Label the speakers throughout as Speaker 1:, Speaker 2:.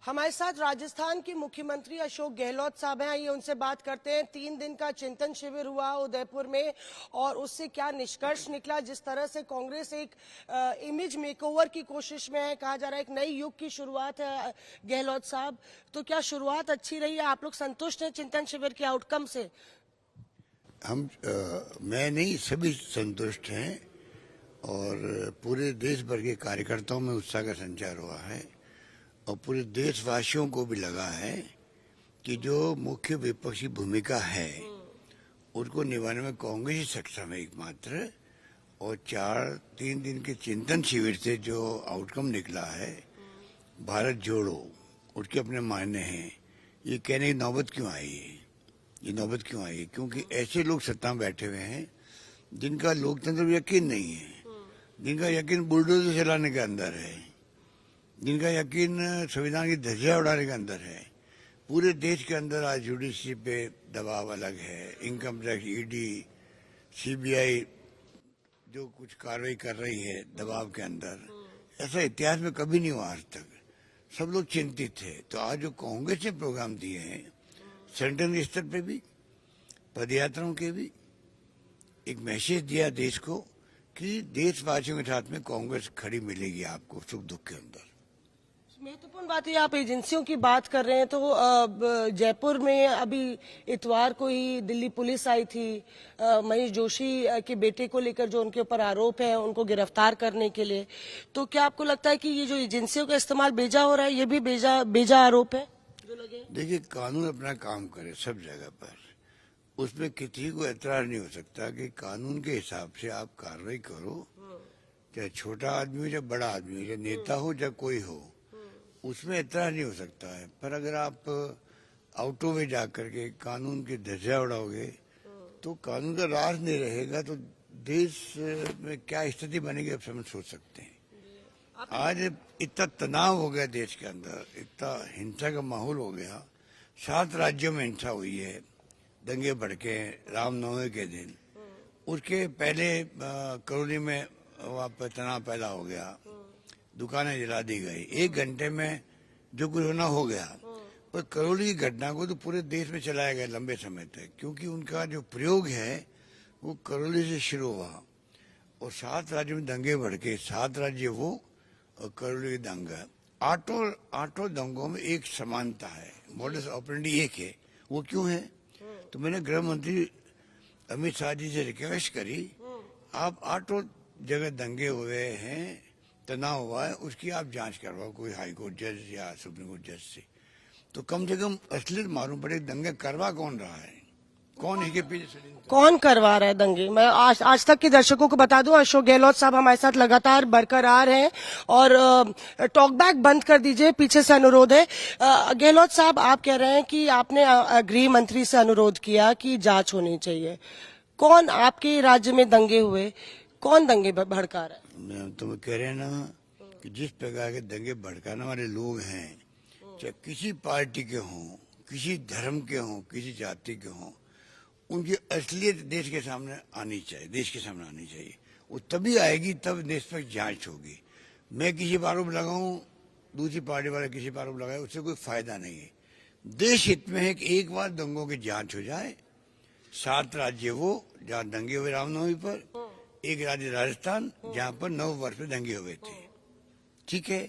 Speaker 1: हमारे साथ राजस्थान के मुख्यमंत्री अशोक गहलोत साहब हैं। आइए उनसे बात करते हैं। 3 दिन का चिंतन शिविर हुआ उदयपुर में और उससे क्या निष्कर्ष निकला। जिस तरह से कांग्रेस एक इमेज मेकओवर की कोशिश में है, कहा जा रहा है एक नई युग की शुरुआत है। गहलोत साहब, तो क्या शुरुआत अच्छी रही है? आप लोग संतुष्ट हैं चिंतन शिविर के आउटकम से?
Speaker 2: मैं नहीं, सभी संतुष्ट हैं और पूरे देश भर के कार्यकर्ताओं में उत्साह का संचार हुआ है और पूरे देशवासियों को भी लगा है कि जो मुख्य विपक्षी भूमिका है उसको निभाने में कांग्रेस ही सक्षम है एकमात्र। और 3 दिन के चिंतन शिविर से जो आउटकम निकला है भारत जोड़ो, उसके अपने मायने हैं। ये कहने की नौबत क्यों आई है? ये नौबत क्यों आई है? क्योंकि ऐसे लोग सत्ता में बैठे हुए हैं जिनका लोकतंत्र में यकीन नहीं है, जिनका यकीन बुलडोजर चलाने के अंदर है, जिनका यकीन संविधान की धज्जियां उड़ाने के अंदर है। पूरे देश के अंदर आज जुडिशरी पे दबाव अलग है, इनकम टैक्स, ईडी, सीबीआई जो कुछ कार्रवाई कर रही है दबाव के अंदर, ऐसा इतिहास में कभी नहीं हुआ आज तक। सब लोग चिंतित थे। तो आज जो कांग्रेस ने प्रोग्राम दिए हैं सेंट्रल स्तर पे भी, पदयात्राओं के भी, एक मैसेज दिया देश को कि देशवासियों के साथ में कांग्रेस खड़ी मिलेगी आपको सुख दुख के अंदर।
Speaker 1: महत्वपूर्ण बात है, आप एजेंसियों की बात कर रहे हैं तो जयपुर में अभी इतवार को ही दिल्ली पुलिस आई थी महेश जोशी के बेटे को लेकर, जो उनके ऊपर आरोप है उनको गिरफ्तार करने के लिए। तो क्या आपको लगता है कि ये जो एजेंसियों का इस्तेमाल बेजा हो रहा है, ये भी बेजा आरोप है जो लगे?
Speaker 2: देखिए, कानून अपना काम करे सब जगह पर, उसमें किसी को एतराज नहीं हो सकता कि कानून के हिसाब से आप कार्रवाई करो, चाहे छोटा आदमी हो चाहे बड़ा आदमी हो, चाहे नेता हो चाहे कोई हो, उसमें एतराज नहीं हो सकता है। पर अगर आप आउट ऑफ वे जाकर के कानून की धज्जियां उड़ाओगे तो कानून का राज नहीं रहेगा, तो देश में क्या स्थिति बनेगी आप सोच सकते हैं। आज इतना तनाव हो गया देश के अंदर, इतना हिंसा का माहौल हो गया। 7 राज्यों में हिंसा हुई है, दंगे भड़के रामनवमी के दिन। उसके पहले करौली में वहाँ पर तनाव पैदा हो गया, दुकानें जला दी गई। 1 घंटे में जो कुछ होना हो गया। पर करौली की घटना को तो पूरे देश में चलाया गया लंबे समय तक, क्योंकि उनका जो प्रयोग है वो करौली से शुरू हुआ और 7 राज्यों में दंगे भड़के। 7 राज्य वो और करौली की दंगा। आठों दंगों में एक समानता है, मॉडस ऑपरेंडी एक है। वो क्यों है? तो मैंने गृह मंत्री अमित शाह जी से रिक्वेस्ट करी, आप 8 जगह दंगे हुए हैं, तनाव हुआ है, उसकी आप जांच करवाओ कोई हाई कोर्ट जज या सुप्रीम कोर्ट जज से। तो कम से कम असलियत मालूम पड़े दंगे करवा कौन रहा है, कौन इसके पीछे
Speaker 1: कौन करवा रहा है दंगे। मैं आज तक के दर्शकों को बता दूं, अशोक गहलोत साहब हमारे साथ लगातार बरकरार हैं और टॉक बैक बंद कर दीजिए, पीछे से अनुरोध है। गहलोत साहब, आप कह रहे हैं कि आपने गृह मंत्री से अनुरोध किया कि जांच होनी चाहिए। कौन आपके राज्य में दंगे हुए, कौन दंगे भड़का रहा है?
Speaker 2: तुम कह रहे हैं ना कि जिस प्रकार के दंगे भड़काने वाले लोग हैं, चाहे किसी पार्टी के हों, किसी धर्म के हों, किसी जाति के हों, उनकी असलियत देश के सामने आनी चाहिए, देश के सामने आनी चाहिए। वो तभी आएगी तब देश पर जांच होगी। मैं किसी पर आरोप लगाऊं, दूसरी पार्टी वाले किसी पर आरोप लगाए, उससे कोई फायदा नहीं है। देश हित में है कि एक बार दंगों की जांच हो जाए। 7 राज्य वो जहाँ दंगे हुए रामनवमी पर, एक राज्य राजस्थान जहाँ पर 9 वर्ष में दंगे हुए थे। ठीक है,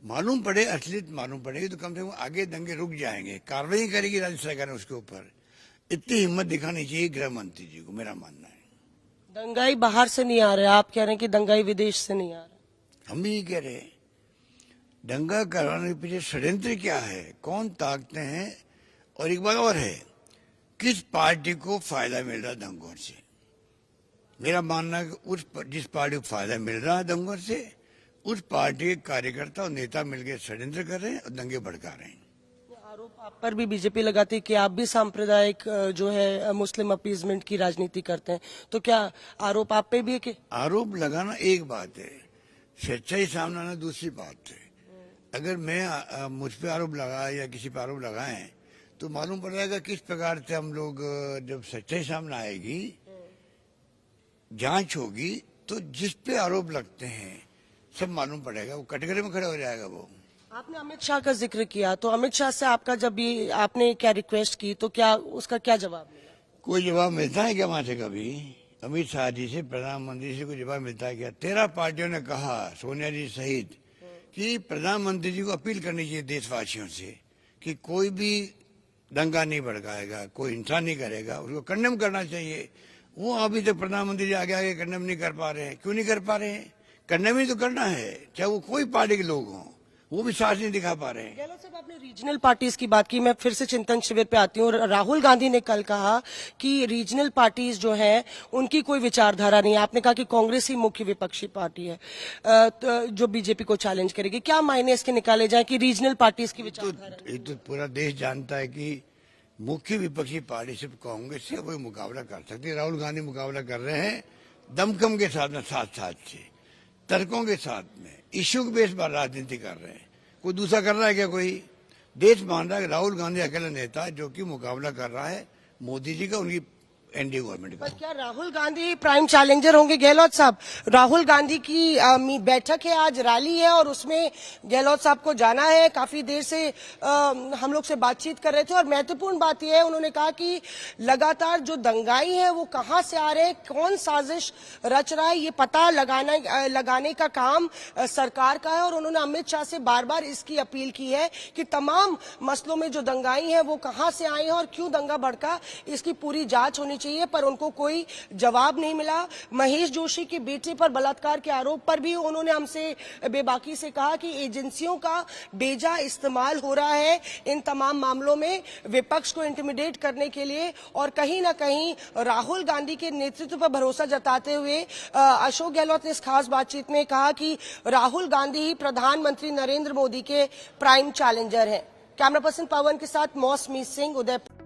Speaker 2: मालूम पड़े, असलियत मालूम पड़ेगी तो कम से कम आगे दंगे रुक जाएंगे। कार्रवाई करेगी राज्य सरकार उसके ऊपर। इतनी हिम्मत दिखानी चाहिए गृह मंत्री जी को, मेरा मानना है।
Speaker 1: दंगाई बाहर से नहीं आ रहे, आप कह रहे हैं कि दंगाई विदेश से नहीं आ रहे।
Speaker 2: हम भी कह रहे हैं, दंगा करवाने के पीछे षड्यंत्र क्या है, कौन ताकते हैं, और एक बात और है, किस पार्टी को फायदा मिल रहा है दंगों से। मेरा मानना है कि जिस पार्टी को फायदा मिल रहा है दंगों से, उस पार्टी के कार्यकर्ता और नेता मिलकर षड्यंत्र कर रहे हैं और दंगे भड़का रहे हैं।
Speaker 1: आरोप आप पर भी बीजेपी लगाती है कि आप भी सांप्रदायिक जो है मुस्लिम अपीजमेंट की राजनीति करते हैं, तो क्या आरोप आप पे भी है? कि
Speaker 2: आरोप लगाना एक बात है, सच्चाई सामने आना दूसरी बात है। अगर मैं मुझ पे आरोप लगाए या किसी पे आरोप लगाए तो मालूम पड़ जाएगा किस प्रकार से हम लोग, जब सच्चाई सामने आएगी, जांच होगी, तो जिस पे आरोप लगते हैं सब मालूम पड़ेगा, वो कटघरे में खड़ा हो जाएगा वो।
Speaker 1: आपने अमित शाह का जिक्र किया, तो अमित शाह से आपका जब भी आपने क्या रिक्वेस्ट की तो क्या उसका क्या जवाब मिला?
Speaker 2: कोई जवाब मिलता है क्या वहां से कभी? अमित शाह जी से, प्रधानमंत्री से कोई जवाब मिलता है क्या? 13 पार्टियों ने कहा, सोनिया जी सहित, कि प्रधानमंत्री जी को अपील करनी चाहिए देशवासियों से कि कोई भी दंगा नहीं भड़काएगा, कोई हिंसा नहीं करेगा, उसको कंडेम करना चाहिए। वो अभी तक प्रधानमंत्री जी आगे आगे कंडेम नहीं कर पा रहे हैं। क्यों नहीं कर पा रहे हैं? कंडेम ही तो करना है, चाहे वो कोई पार्टी के लोग हों, वो भी साथ नहीं दिखा पा रहे हैं।
Speaker 1: गहलोत साहब, आपने रीजनल पार्टीज की बात की, मैं फिर से चिंतन शिविर पे आती हूँ। राहुल गांधी ने कल कहा कि रीजनल पार्टीज जो है उनकी कोई विचारधारा नहीं है। आपने कहा कि कांग्रेस ही मुख्य विपक्षी पार्टी है जो बीजेपी को चैलेंज करेगी। क्या मायने इसके निकाले जाए कि रीजनल पार्टीज की विचारधारा नहीं?
Speaker 2: ये तो पूरा देश जानता है कि मुख्य विपक्षी पार्टी सिर्फ कांग्रेस से कोई मुकाबला कर सकती है। राहुल गांधी मुकाबला कर रहे हैं दमखम के साथ में, साथ साथ से तर्कों के साथ में, इश्यू के बेस पर राजनीति कर रहे हैं। कोई दूसरा कर रहा है क्या? कोई देश मान रहा है कि राहुल गांधी अकेला नेता है जो कि मुकाबला कर रहा है मोदी जी का, उनकी एनडीए गवर्नमेंट का।
Speaker 1: पर क्या राहुल गांधी प्राइम चैलेंजर होंगे? गहलोत साहब, राहुल गांधी की बैठक है, आज रैली है और उसमें गहलोत साहब को जाना है। काफी देर से हम लोग से बातचीत कर रहे थे और महत्वपूर्ण बात यह है, उन्होंने कहा कि लगातार जो दंगाई है वो कहां से आ रहे हैं, कौन साजिश रच रहा है, ये पता लगाने का काम सरकार का है। और उन्होंने अमित शाह से बार बार इसकी अपील की है कि तमाम मसलों में जो दंगाई है वो कहां से आई है और क्यों दंगा भड़का, इसकी पूरी जांच होनी चाहिए। पर उनको कोई जवाब नहीं मिला। महेश जोशी के बेटे पर बलात्कार के आरोप पर भी उन्होंने हमसे बेबाकी से कहा कि एजेंसियों का बेजा इस्तेमाल हो रहा है इन तमाम मामलों में विपक्ष को इंटिमिडेट करने के लिए। और कहीं ना कहीं राहुल गांधी के नेतृत्व पर भरोसा जताते हुए अशोक गहलोत ने इस खास बातचीत में कहा कि राहुल गांधी ही प्रधानमंत्री नरेंद्र मोदी के प्राइम चैलेंजर हैं। कैमरा पर्सन पवन के साथ मौसमी सिंह, उदयपुर।